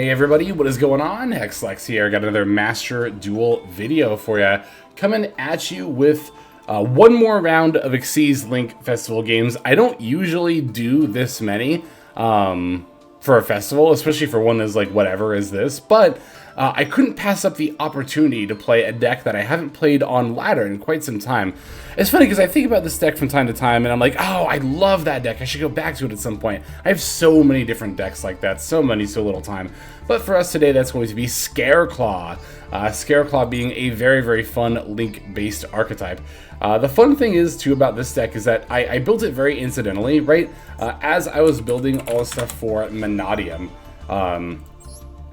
Hey everybody, what is going on? Hexlex here. Got another Master Duel video for you. Coming at you with one more round of Xyz Link Festival games. I don't usually do this many for a festival, especially for one as like whatever as this, but I couldn't pass up the opportunity to play a deck that I haven't played on ladder in quite some time. It's funny because I think about this deck from time to time and I'm like, oh, I love that deck. I should go back to it at some point. I have so many different decks like that, so little time. But for us today, that's going to be Scareclaw. Scareclaw being a very, very fun Link-based archetype. The fun thing is, too, about this deck is that I built it very incidentally, right? As I was building all the stuff for Monodium.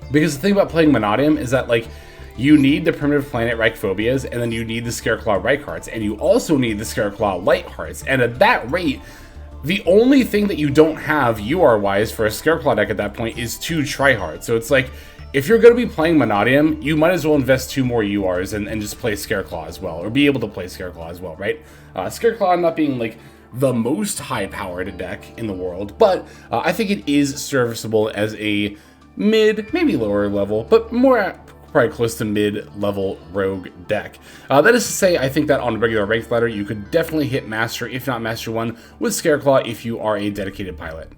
Because the thing about playing Monodium is that, like, you need the Primitive Planet Reichphobias, and then you need the Scareclaw Reichhearts, and you also need the Scareclaw Lighthearts. And at that rate, the only thing that you don't have UR-wise for a Scareclaw deck at that point is 2 Tryhards. So it's like, if you're going to be playing Monodium, you might as well invest 2 more URs and just play Scareclaw as well, or be able to play Scareclaw as well, right? Scareclaw not being, like, the most high-powered deck in the world, but I think it is serviceable as a mid, maybe lower level, but more probably close to mid-level rogue deck. That is to say, I think that on a regular ranked ladder, you could definitely hit Master, if not Master 1, with Scareclaw if you are a dedicated pilot.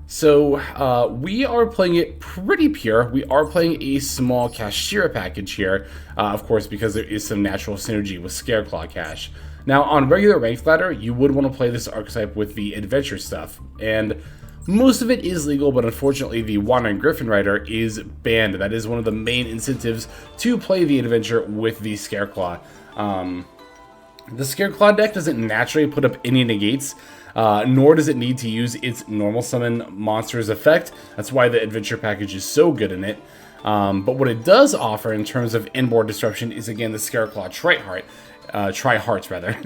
So, we are playing it pretty pure. We are playing a small Kashira package here, of course, because there is some natural synergy with Scareclaw Cash. Now, on regular ranked ladder, you would want to play this archetype with the adventure stuff, and most of it is legal, but unfortunately the Wandering Griffin Rider is banned. That is one of the main incentives to play the adventure with the Scareclaw. The Scareclaw deck doesn't naturally put up any negates, nor does it need to use its normal summon monsters effect. That's why the adventure package is so good in it. But what it does offer in terms of inboard disruption is again the Scareclaw Tryhards rather.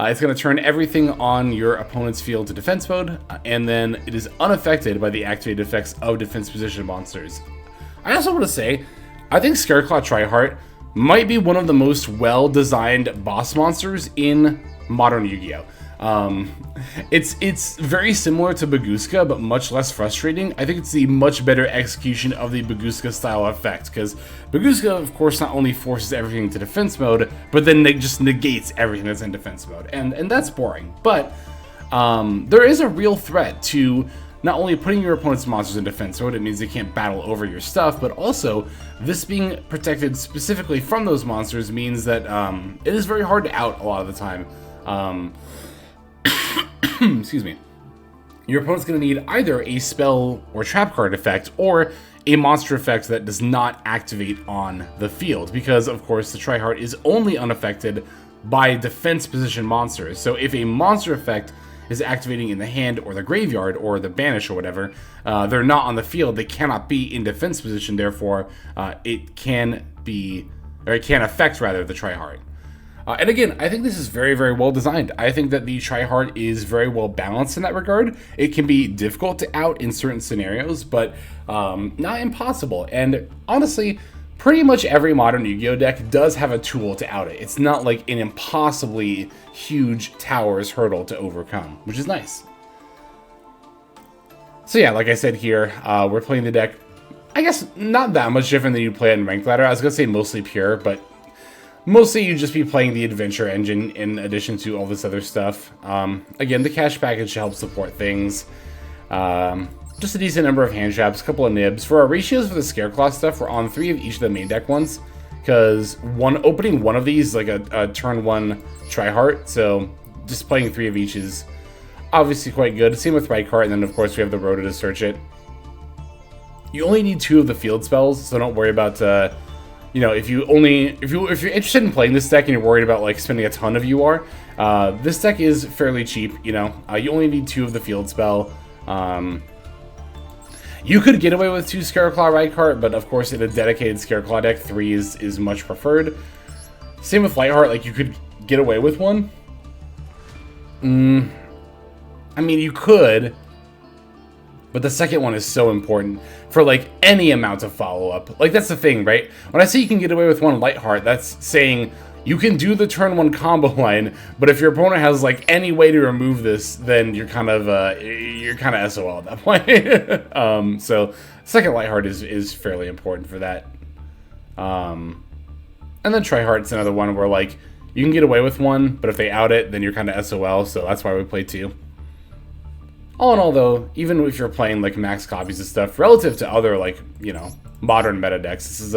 It's going to turn everything on your opponent's field to defense mode, and then it is unaffected by the activated effects of defense position monsters. I also want to say, I think Scareclaw Tryhard might be one of the most well-designed boss monsters in modern Yu-Gi-Oh! It's very similar to Baguska, but much less frustrating. I think it's the much better execution of the Baguska style effect, because Baguska, of course, not only forces everything to defense mode, but then it just negates everything that's in defense mode, and that's boring. But there is a real threat to not only putting your opponent's monsters in defense mode, it means they can't battle over your stuff, but also this being protected specifically from those monsters means that it is very hard to out a lot of the time. Excuse me. Your opponent's going to need either a spell or trap card effect or a monster effect that does not activate on the field, because of course the Tryhard is only unaffected by defense position monsters. So if a monster effect is activating in the hand or the graveyard or the banish or whatever, they're not on the field, they cannot be in defense position, therefore it can affect rather the Tryhard. And again, I think this is very, very well designed. I think that the Tryhard is very well balanced in that regard. It can be difficult to out in certain scenarios, but not impossible. And honestly, pretty much every modern Yu-Gi-Oh! Deck does have a tool to out it. It's not like an impossibly huge tower's hurdle to overcome, which is nice. So yeah, like I said here, we're playing the deck, I guess, not that much different than you'd play in Ranked Ladder. I was going to say mostly pure, but mostly you'd just be playing the adventure engine in addition to all this other stuff. Again, the cash package helps support things. Just a decent number of hand traps, a couple of nibs. For our ratios for the Scareclaw stuff, we're on 3 of each of the main deck ones, because opening one of these is like a turn 1 Tryhard, so just playing 3 of each is obviously quite good. Same with Reichheart, and then of course we have the Rhoda to search it. You only need 2 of the field spells, so don't worry about you know, if you're interested in playing this deck and you're worried about like spending a ton of UR, this deck is fairly cheap. You know, you only need 2 of the field spell. You could get away with 2 Scareclaw Reichheart, but of course in a dedicated Scareclaw deck, 3 is much preferred. Same with Lightheart, like you could get away with 1. I mean, you could, but the second one is so important for like any amount of follow-up. Like that's the thing, right? When I say you can get away with 1 Lightheart, that's saying you can do the turn 1 combo line, but if your opponent has like any way to remove this, then you're kind of SOL at that point. So second Lightheart is fairly important for that. And then Tryhard's another one where like you can get away with one, but if they out it, then you're kind of SOL. So that's why we play 2. All in all, though, even if you're playing like max copies of stuff, relative to other like modern meta decks, this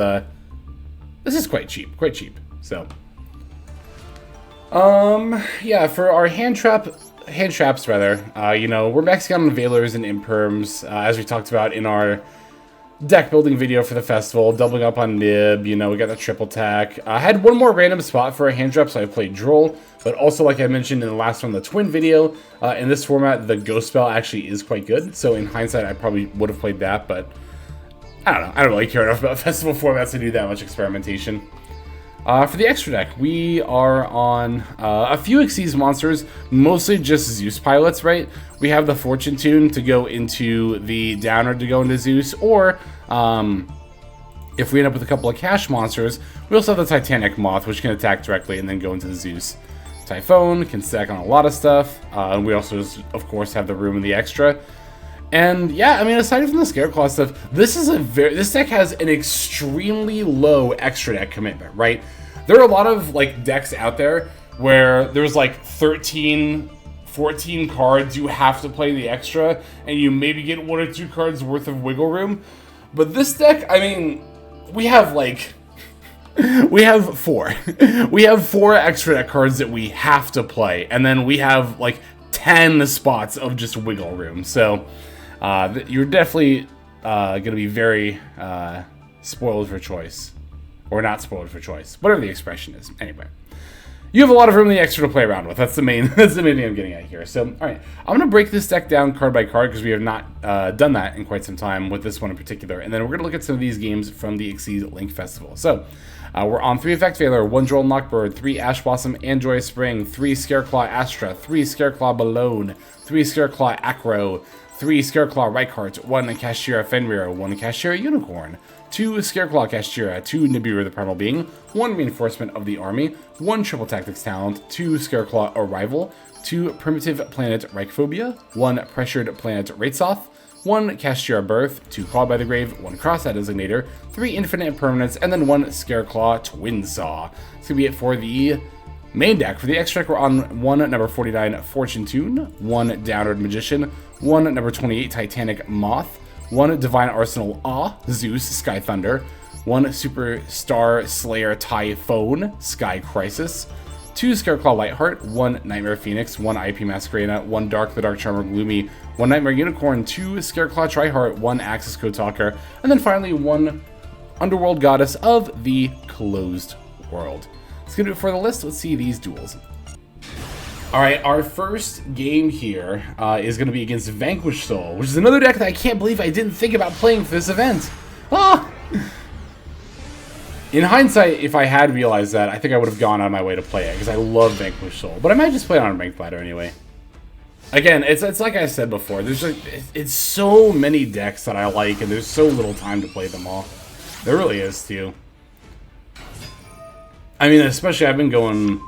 is quite cheap, So, yeah, for our hand traps rather, we're maxing out on Veilers and Imperms, as we talked about in our deck building video for the festival, doubling up on Nib, we got the triple tack. I had one more random spot for a hand drop, so I played Droll, but also like I mentioned in the last one, the Twin video, in this format, the Ghost Spell actually is quite good, so in hindsight, I probably would have played that, but I don't know, I don't really care enough about festival formats to do that much experimentation. For the extra deck, we are on a few Xyz monsters, mostly just Zeus pilots, right? We have the Fortune Tune to go into the Downer to go into Zeus, or if we end up with a couple of cash monsters, we also have the Titanic Moth, which can attack directly and then go into the Zeus. Typhoon can stack on a lot of stuff, and we also, of course, have the room in the extra. And yeah, I mean, aside from the Scareclaw stuff, this deck has an extremely low extra deck commitment, right? There are a lot of like decks out there where there's like 13, 14 cards you have to play the extra, and you maybe get 1 or 2 cards worth of wiggle room. But this deck, I mean, we have like we have 4. We have 4 extra deck cards that we have to play, and then we have like 10 spots of just wiggle room. So you're definitely going to be very spoiled for choice. Or not spoiled for choice. Whatever the expression is. Anyway. You have a lot of room in the extra to play around with. That's the main thing I'm getting at here. So, alright. I'm going to break this deck down card by card because we have not done that in quite some time with this one in particular. And then we're going to look at some of these games from the Xyz Link Festival. So, we're on 3 Effect Veiler, 1 Droll Knockbird, 3 Ash Blossom and Joyous Spring, 3 Scareclaw Astra, 3 Scareclaw Balone, 3 Scareclaw Acro, 3 Scareclaw Reichart, 1 Kashtira Fenrir, 1 Kashtira Unicorn, 2 Scareclaw Kashtira, 2 Nibiru the Primal Being, 1 Reinforcement of the Army, 1 Triple Tactics Talent, 2 Scareclaw Arrival, 2 Primitive Planet Reichphobia, 1 Pressured Planet Raitsoth, 1 Kashtira Birth, 2 Clawed by the Grave, 1 Crosshat Designator, 3 Infinite Impermanents, and then 1 Scareclaw Twin Saw. That's going to be it for the main deck. For the extra deck, we're on 1 number 49 Fortune Tune, 1 Downward Magician, 1 number 28 Titanic Moth, 1 Divine Arsenal Zeus Sky Thunder, 1 Superstar Slayer Typhoon Sky Crisis, 2 Scareclaw Lightheart, 1 Nightmare Phoenix, 1 IP Masquerena, 1 Dark the Dark Charmer Gloomy, 1 Nightmare Unicorn, 2 Scareclaw Tryhard, 1 Axis Code Talker, and then finally 1 Underworld Goddess of the Closed World. Let's get it for the list. Let's see these duels. Alright, our first game here is going to be against Vanquish Soul, which is another deck that I can't believe I didn't think about playing for this event. Ah! In hindsight, if I had realized that, I think I would have gone out of my way to play it, because I love Vanquish Soul. But I might just play it on a ranked ladder anyway. Again, it's like I said before, there's like, it's so many decks that I like, and there's so little time to play them all. There really is, too. I mean, especially I've been going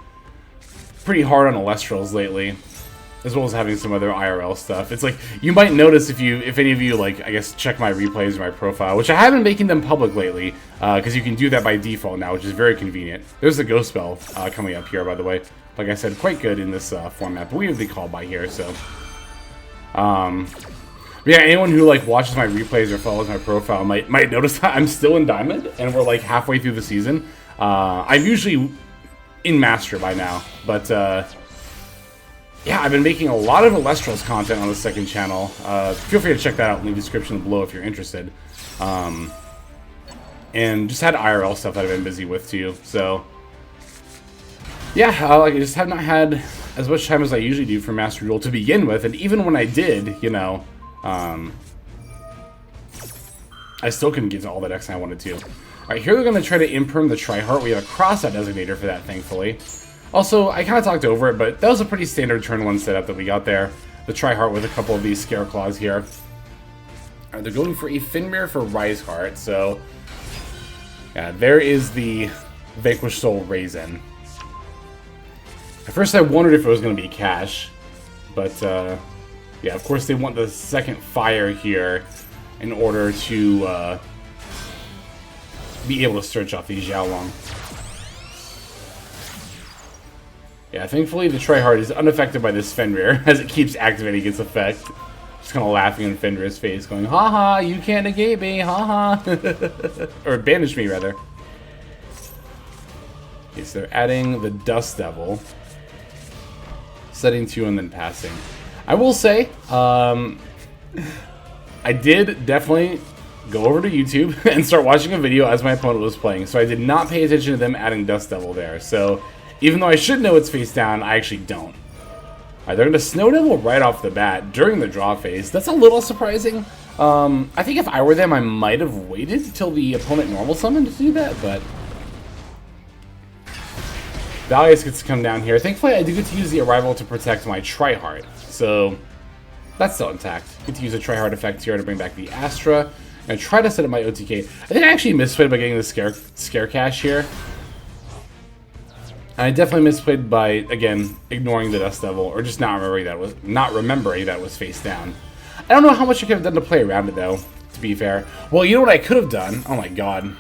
pretty hard on Alestrals lately, as well as having some other IRL stuff. It's like, you might notice if any of you, like, I guess, check my replays or my profile, which I haven't been making them public lately, because you can do that by default now, which is very convenient. There's the Ghost Spell coming up here, by the way. Like I said, quite good in this format, but we have the call by here, so. But yeah, anyone who, like, watches my replays or follows my profile might notice that I'm still in Diamond, and we're, like, halfway through the season. I'm usually in Master by now, but yeah, I've been making a lot of Alestrals content on the second channel. Feel free to check that out in the description below if you're interested. And just had IRL stuff that I've been busy with too, so yeah, like I just have not had as much time as I usually do for Master Duel to begin with, and even when I did, you know, I still couldn't get to all the decks I wanted to. Alright, here we're going to try to imperm the Tryhard. We have a Crosshat Designator for that, thankfully. Also, I kind of talked over it, but that was a pretty standard turn 1 setup that we got there. The Tryhard with a couple of these Scareclaws here. Alright, they're going for a Fenrir for Raidraptor, so yeah, there is the Vanquish Soul Raisin. At first I wondered if it was going to be cash, but yeah, of course they want the second fire here in order to be able to search off these Xiaolong. Yeah, thankfully the tryhard is unaffected by this Fenrir as it keeps activating its effect. Just kind of laughing in Fenrir's face, going, haha, you can't negate me, haha. Or banish me, rather. Okay, so they're adding the Dust Devil. Setting 2 and then passing. I will say, I did definitely go over to YouTube and start watching a video as my opponent was playing. So I did not pay attention to them adding Dust Devil there. So even though I should know it's face down, I actually don't. Alright, they're going to Snow Devil right off the bat during the draw phase. That's a little surprising. I think if I were them, I might have waited till the opponent normal summoned to do that, but Valius gets to come down here. Thankfully, I do get to use the Arrival to protect my Tryhard, so that's still intact. Get to use a Tryhard effect here to bring back the Astra, and try to set up my OTK. I think I actually misplayed by getting the Scare Cash here. And I definitely misplayed by, again, ignoring the Dust Devil, or just not remembering that was face down. I don't know how much I could have done to play around it, though, to be fair. Well, you know what I could have done? Oh my god.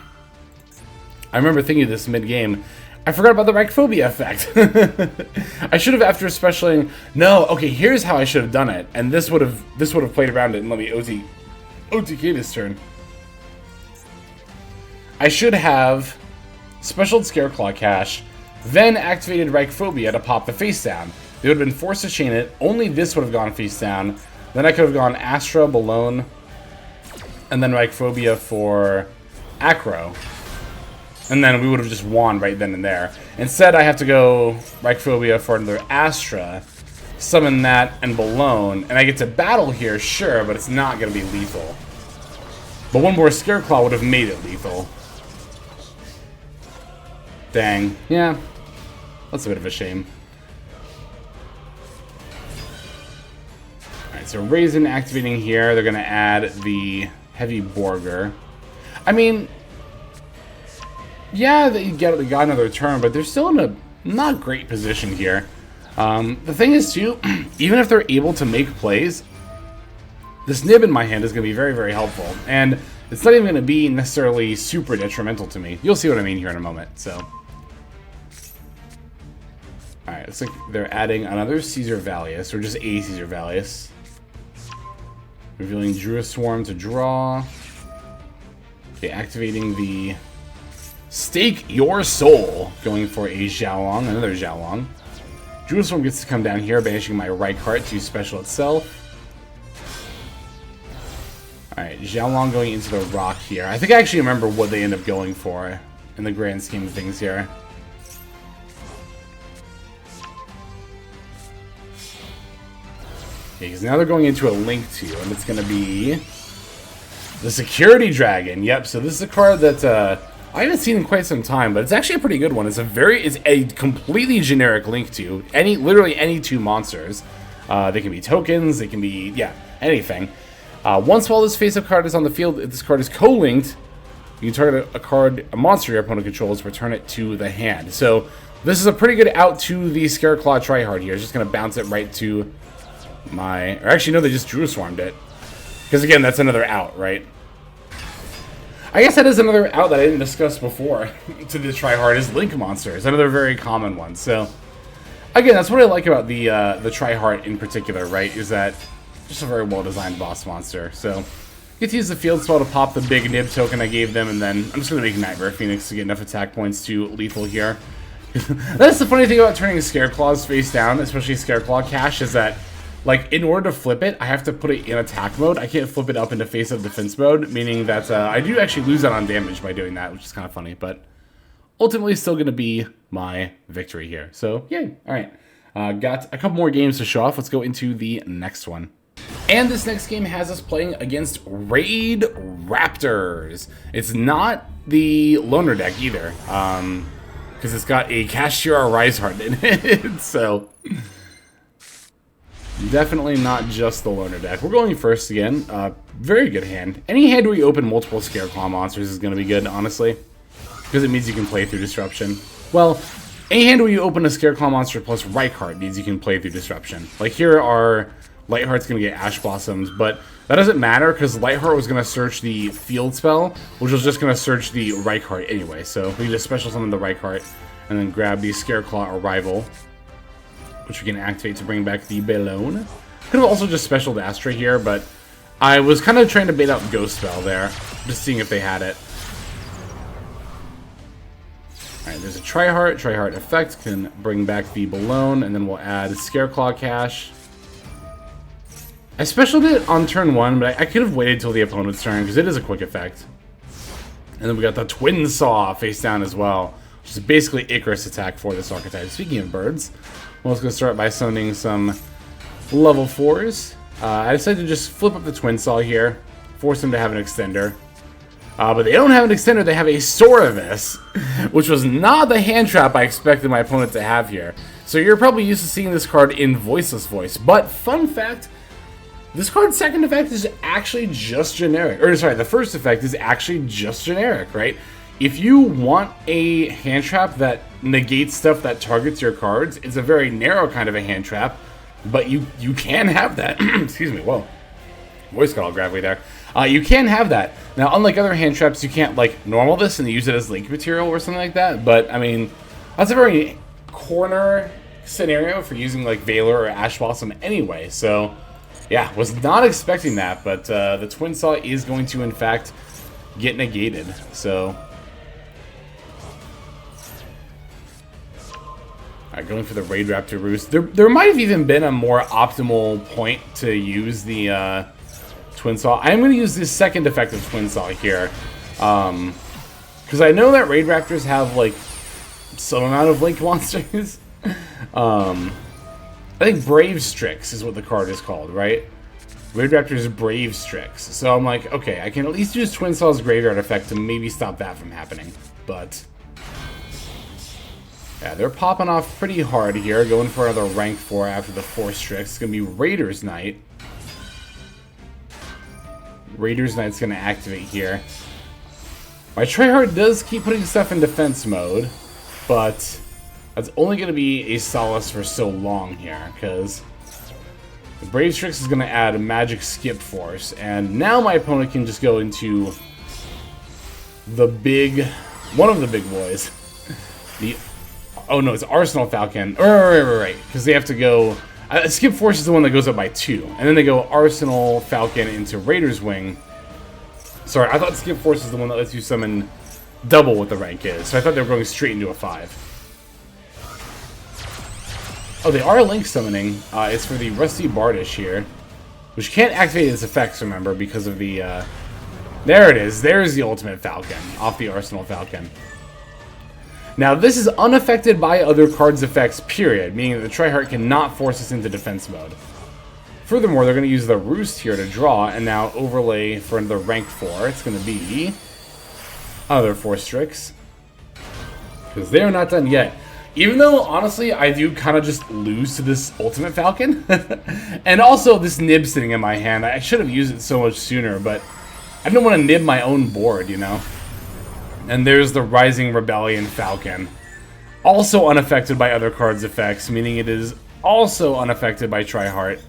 I remember thinking of this mid-game. I forgot about the Reichphobia effect. I should have, after specialing. No, okay, here's how I should have done it, and this would have played around it and let me OTK this turn. I should have specialed Scareclaw Cash, then activated Reichphobia to pop the face down. They would have been forced to chain it. Only this would have gone face down. Then I could have gone Astra, Balone, and then Reichphobia for Acro. And then we would have just won right then and there. Instead, I have to go Reichphobia for another Astra, summon that, and Balone. And I get to battle here, sure, but it's not going to be lethal. But one more Scareclaw would have made it lethal. Dang. Yeah. That's a bit of a shame. Alright, so Raisin activating here. They're going to add the Heavy Borger. I mean, yeah, they got another turn, but they're still in a not great position here. The thing is, too, even if they're able to make plays, this nib in my hand is going to be very, very helpful. And it's not even going to be necessarily super detrimental to me. You'll see what I mean here in a moment, so. Alright, looks like they're adding another Caesar Valius, or just a Caesar Valius. Revealing Druid Swarm to draw. Okay, activating the Stake Your Soul, going for a Xiaolong, another Xiaolong. Druid Swarm gets to come down here, banishing my Reichardt to special itself. Alright, Xiaolong going into the rock here. I think I actually remember what they end up going for in the grand scheme of things here. Okay, because now they're going into a Link 2, and it's going to be the Security Dragon. Yep, so this is a card that I haven't seen in quite some time, but it's actually a pretty good one. It's a completely generic Link 2. Literally any two monsters. They can be tokens, they can be, yeah, anything. Once while this face-up card is on the field, if this card is co-linked, you can target a monster your opponent controls, return it to the hand. So this is a pretty good out to the Scareclaw Tryhard here. It's just going to bounce it right to my... Or actually, no, they just Druid Swarmed it. Because again, that's another out, right? I guess that is another out that I didn't discuss before to the Tryhard is Link monsters. Another very common one. So again, that's what I like about the Tryhard in particular, right? Is that just a very well-designed boss monster. So get to use the field spell to pop the big nib token I gave them, and then I'm just going to make Nightmare Phoenix to get enough attack points to lethal here. That's the funny thing about turning Scareclaws face down, especially Scareclaw Cash, is that, like, in order to flip it, I have to put it in attack mode. I can't flip it up into face-up defense mode, meaning that I do actually lose out on damage by doing that, which is kind of funny, but ultimately still going to be my victory here. So, yay. All right. Got a couple more games to show off. Let's go into the next one. And this next game has us playing against Raidraptors. It's not the loner deck either, because it's got a Cashier Raidraptor in it, so definitely not just the loner deck. We're going first again. Very good hand. Any hand where you open multiple Scareclaw monsters is going to be good, honestly, because it means you can play through Disruption. Well, Any hand where you open a Scareclaw monster plus Raidraptor means you can play through Disruption. Like here are Lightheart's going to get Ash Blossoms, but that doesn't matter because Lightheart was going to search the field spell, which was just going to search the Raidraptor anyway. So we just special summon the Raidraptor and then grab the Scareclaw Arrival, which we can activate to bring back the Balloon. Could have also just specialed Astra here, but I was kind of trying to bait out Ghost Spell there, just seeing if they had it. Alright, there's a Triheart. Triheart effect can bring back the Balloon, and then we'll add Scareclaw Cache. I specialed it on turn 1, but I could have waited till the opponent's turn, because it is a quick effect. And then we got the Twin Saw face down as well, which is basically Icarus attack for this archetype. Speaking of birds, well, let's go start by summoning some level 4s. I decided to just flip up the Twin Saw here, force them to have an extender. But they don't have an extender, they have a Sauravis, which was not the hand trap I expected my opponent to have here. So you're probably used to seeing this card in Voiceless Voice. But, fun fact, this card's second effect is actually just generic. Or, sorry, the first effect is actually just generic, right? If you want a hand trap that negates stuff that targets your cards, it's a very narrow kind of a hand trap, but you can have that. Excuse me, whoa. Voice got all gravelly there. You can have that. Now, unlike other hand traps, you can't, like, normal this and use it as link material or something like that. But, I mean, that's a very corner scenario for using, like, Valor or Ash Blossom anyway. So, yeah, was not expecting that. But the Twin Saw is going to, in fact, get negated. So, alright, going for the Raidraptor Roost. There might have even been a more optimal point to use the Twin Saw. I'm going to use this second effective Twin Saw here. Because I know that Raidraptors have, like, some amount of Link monsters. I think Brave Strix is what the card is called, right? Raidraptor's Brave Strix. So I'm like, okay, I can at least use Twin Saw's Graveyard effect to maybe stop that from happening. But yeah, they're popping off pretty hard here, going for another rank 4 after the 4 Strix. It's going to be Raider's Knight. Raider's Knight's going to activate here. My Triheart does keep putting stuff in defense mode, but that's only going to be a solace for so long here, because the Brave Strix is going to add a Magic Skip Force, and now my opponent can just go into the one of the big boys. Oh no, it's Arsenal Falcon. Right, because they have to go. Skip Force is the one that goes up by 2. And then they go Arsenal Falcon into Raider's Wing. Sorry, I thought Skip Force is the one that lets you summon double what the rank is. So I thought they were going straight into a 5. Oh, they are Link summoning. It's for the Rusty Bardish here. Which can't activate its effects, remember, because of the... There it is. There's the Ultimate Falcon off the Arsenal Falcon. Now, this is unaffected by other cards' effects, period, meaning that the Triheart cannot force us into defense mode. Furthermore, they're going to use the Roost here to draw, and now overlay for the rank 4. It's going to be other 4 Strix, because they're not done yet. Even though, honestly, I do kind of just lose to this Ultimate Falcon. And also this Nib sitting in my hand. I should have used it so much sooner, but I don't want to nib my own board, you know? And there's the Rising Rebellion Falcon. Also unaffected by other cards' effects, meaning it is also unaffected by Triheart.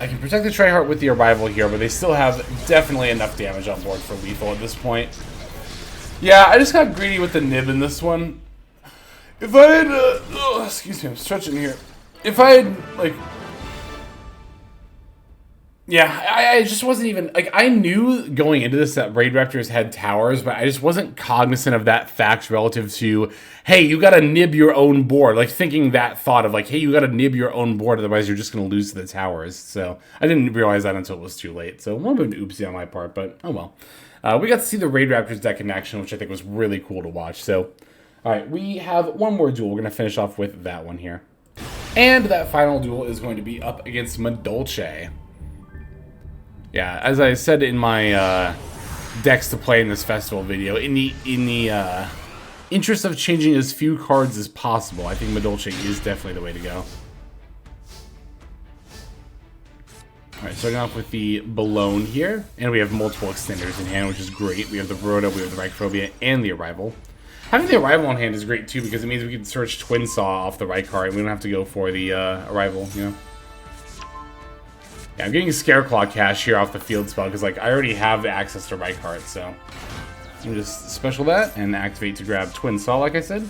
I can protect the Triheart with the Arrival here, but they still have definitely enough damage on board for lethal at this point. Yeah, I just got greedy with the nib in this one. If I had, oh, excuse me, I'm stretching here. If I had, like, yeah, I just wasn't even, like, I knew going into this that Raidraptors had towers, but I just wasn't cognizant of that fact relative to, hey, you gotta nib your own board. Like, thinking that thought of, like, hey, you gotta nib your own board, otherwise you're just gonna lose to the towers. So, I didn't realize that until it was too late. So, a little bit of an oopsie on my part, but oh well. We got to see the Raidraptors deck in action, which I think was really cool to watch. So, alright, we have one more duel. We're gonna finish off with that one here. And that final duel is going to be up against Madolche. Yeah, as I said in my decks to play in this festival video, in the interest of changing as few cards as possible, I think Madolche is definitely the way to go. Alright, starting off with the Balloon here, and we have multiple extenders in hand, which is great. We have the Rhoda, we have the Raidraptor, and the Arrival. Having the Arrival on hand is great too, because it means we can search Twin Saw off the right card. We don't have to go for the Arrival, you know. Yeah, I'm getting Scareclaw cash here off the field spell, because like I already have the access to right card, so I'm just special that and activate to grab Twin Saw, like I said.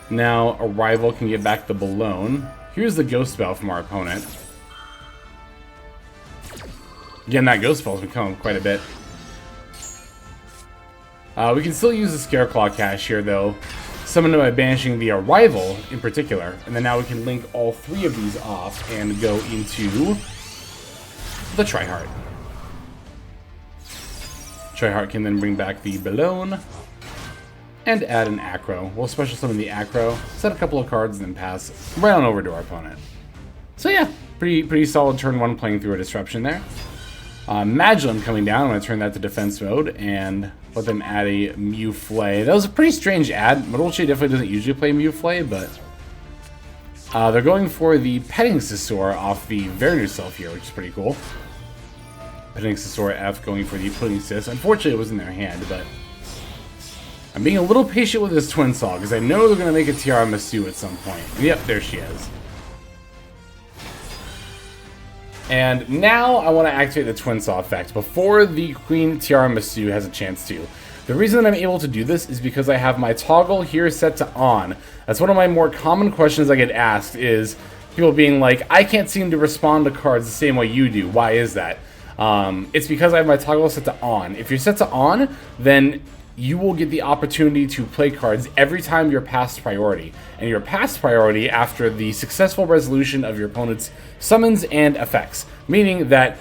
Now Arrival can get back the Balloon. Here's the Ghost Spell from our opponent. Again, that Ghost Spell has been coming quite a bit. We can still use the Scareclaw cash here, though. Summon by banishing the Arrival in particular. And then now we can link all three of these off and go into the Triheart. Triheart can then bring back the Balloon and add an Acro. We'll special summon the Acro, set a couple of cards, and then pass right on over to our opponent. So yeah, pretty solid turn one playing through a Disruption there. Madolche coming down. I'm going to turn that to defense mode and let them add a Mewflay. That was a pretty strange add. Madolche definitely doesn't usually play Mewflay, but they're going for the Petting Scizor off the Vanquish here, which is pretty cool. Petting Scizor F going for the Pudding Sis. Unfortunately, it was in their hand, but I'm being a little patient with this Twin Saw because I know they're going to make a Tiramisu at some point. Yep, there she is. And now I want to activate the Twin Saw effect before the Queen Tiramisu has a chance to. The reason that I'm able to do this is because I have my toggle here set to on. That's one of my more common questions I get asked is people being like, I can't seem to respond to cards the same way you do. Why is that? It's because I have my toggle set to on. If you're set to on, then you will get the opportunity to play cards every time you're past priority. And you're past priority after the successful resolution of your opponent's summons and effects. Meaning that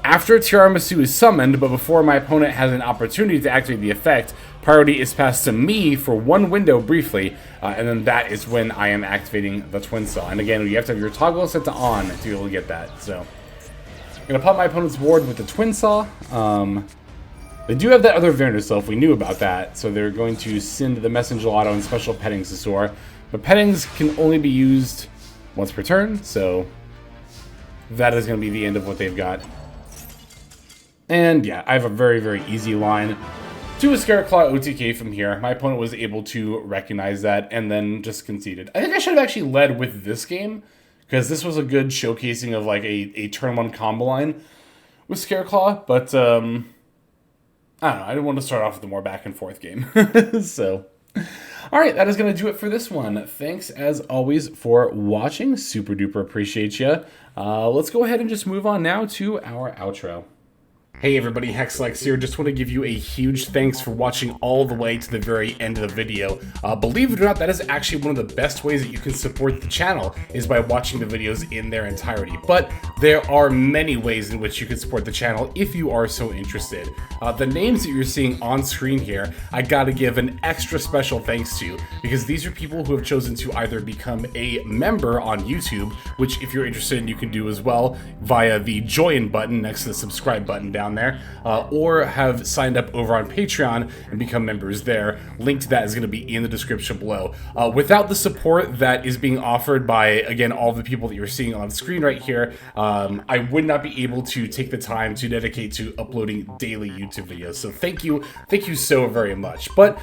after Tiramisu is summoned, but before my opponent has an opportunity to activate the effect, priority is passed to me for one window briefly, and then that is when I am activating the Twin Saw. And again, you have to have your toggle set to on to be able to get that. So I'm going to pop my opponent's board with the Twin Saw. They do have that other Vanquish Soul, if we knew about that, so they're going to send the Messenger Auto and special Petting Scizor. But Pettings can only be used once per turn, so that is going to be the end of what they've got. And yeah, I have a very, very easy line to a Scareclaw OTK from here. My opponent was able to recognize that and then just conceded. I think I should have actually led with this game, because this was a good showcasing of like a turn one combo line with Scareclaw, but I don't know, I didn't want to start off with a more back and forth game. So, alright, that is going to do it for this one. Thanks, as always, for watching. Super duper appreciate you. Let's go ahead and just move on now to our outro. Hey everybody, Hexlex here. Just want to give you a huge thanks for watching all the way to the very end of the video. Believe it or not, that is actually one of the best ways that you can support the channel, is by watching the videos in their entirety. But there are many ways in which you can support the channel if you are so interested. The names that you're seeing on screen here, I gotta give an extra special thanks to, because these are people who have chosen to either become a member on YouTube, which if you're interested you can do as well via the join button next to the subscribe button down there, or have signed up over on Patreon and become members there. Link to that is going to be in the description below. Without the support that is being offered by, again, all the people that you're seeing on screen right here, I would not be able to take the time to dedicate to uploading daily YouTube videos. So thank you so very much. But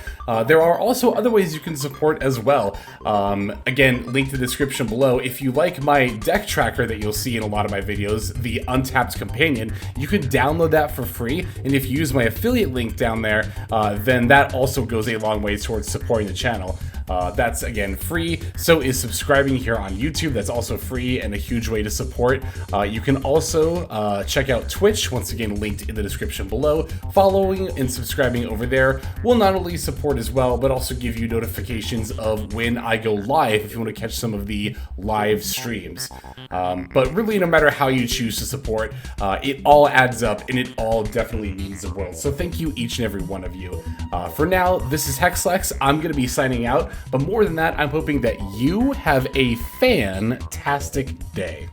there are also other ways you can support as well. Again, link to the description below. If you like my deck tracker that you'll see in a lot of my videos, the Untapped Companion, you can download that for free, and if you use my affiliate link down there, then that also goes a long way towards supporting the channel. That's again free. So is subscribing here on YouTube. That's also free and a huge way to support. You can also check out Twitch, once again linked in the description below. Following and subscribing over there will not only support as well, but also give you notifications of when I go live if you want to catch some of the live streams. But really, no matter how you choose to support, it all adds up and it all definitely means the world. So thank you, each and every one of you. For now, this is Hexlex. I'm going to be signing out. But more than that, I'm hoping that you have a fantastic day.